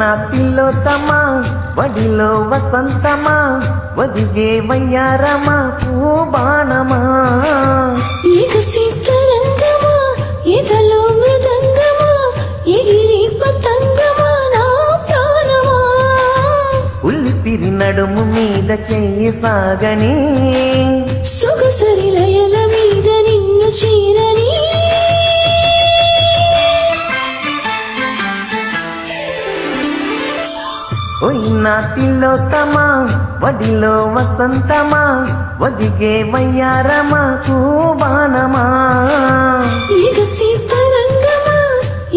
నా తిలోత్తమా వడిలో వసంతమా ఒదిగే వయ్యారమా పూబాణమా ఎగసి తరంగమా ఎదలో మృదంగమా ఎగిరి పతంగమా నా ప్రాణమా ఉల్లిపిరి నడుము మీద చెయ్యి సాగని సొగసరి లయల మీద నిన్ను చేరని ఓయ్ నా తిలోత్తమా వడిలో వసంతమా ఒదిగే వయ్యారమా పూబాణమా ఎగసి తరంగమా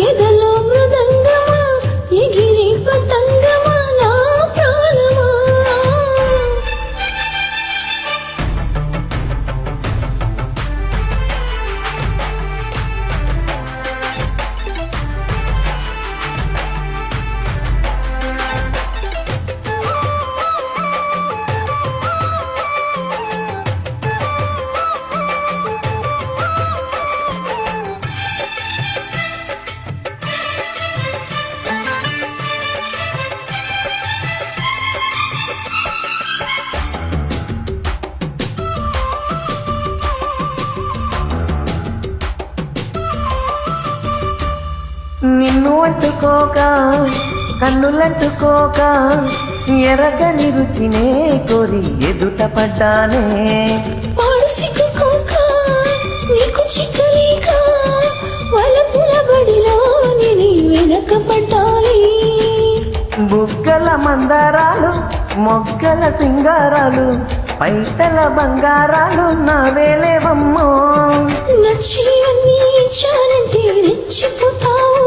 ఎదలో మృదంగమా ఎగిరి పతంగమా నా ప్రాణమా నిన్ను అంటుకోక కన్నులంటుకోక ఎరగని రుచినే కోరి ఎదుట పడ్డానే పాడుసిక్కుకోక నీకు చిక్కలేక వలపుల బడిలో నీ వెనక పడ్డాలి బుగ్గల మందారాలు మొగ్గల సింగారాలు పైటల బంగారాలు నా వేలేవమ్మో నచ్చివన్నీ ఇచ్చానంటే రెచ్చిపోతావు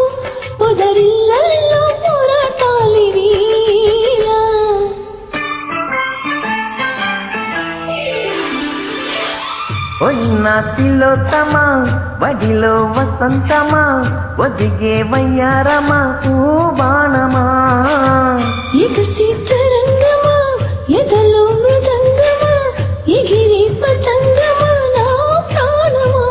పొదరిళ్ళల్లో పోరాటాలి వీరా ఓయ్ నా తిలోత్తమా వడిలో వసంతమా ఒదిగే వయ్యారమా పూబాణమా ఎగసి తరంగమా ఎదలో మృదంగమా ఎగిరి పతంగమా నా ప్రాణమా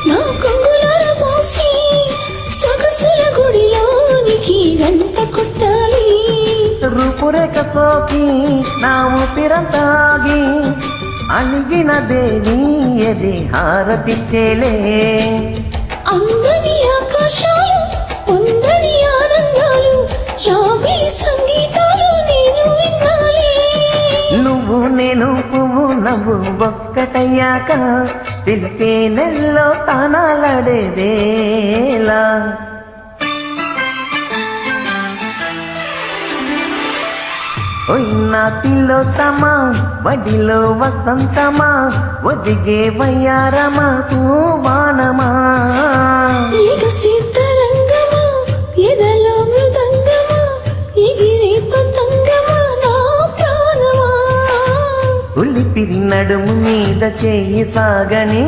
నా కొంగులార పోసి సొగసుల గుడిలోనికి గంట కొట్టాలి రూపురేఖ సోకి నా ఊపిరంతాగి అలిగిన దేవి ఎది హారతిచ్చేలే అందని ఆకాశాలు పొందని ఆనందాలు చాబిలి సంగీతాలు నేను వినాలి నువ్వు నేను పువ్వు నవ్వు ఒక్కటయ్యాక పిలిపే నెల్లో తానాలడేదేలా ఓయ్ నా తిలోత్తమా వడిలో వసంతమా ఒదిగే వయ్యారమా పూబాణమా ఎగసి తరంగమా ఎదలో మృదంగమా ఎగిరి పతంగమా నా ప్రాణమా ఉల్లిపిరి నడుము మీద చెయ్యి సాగని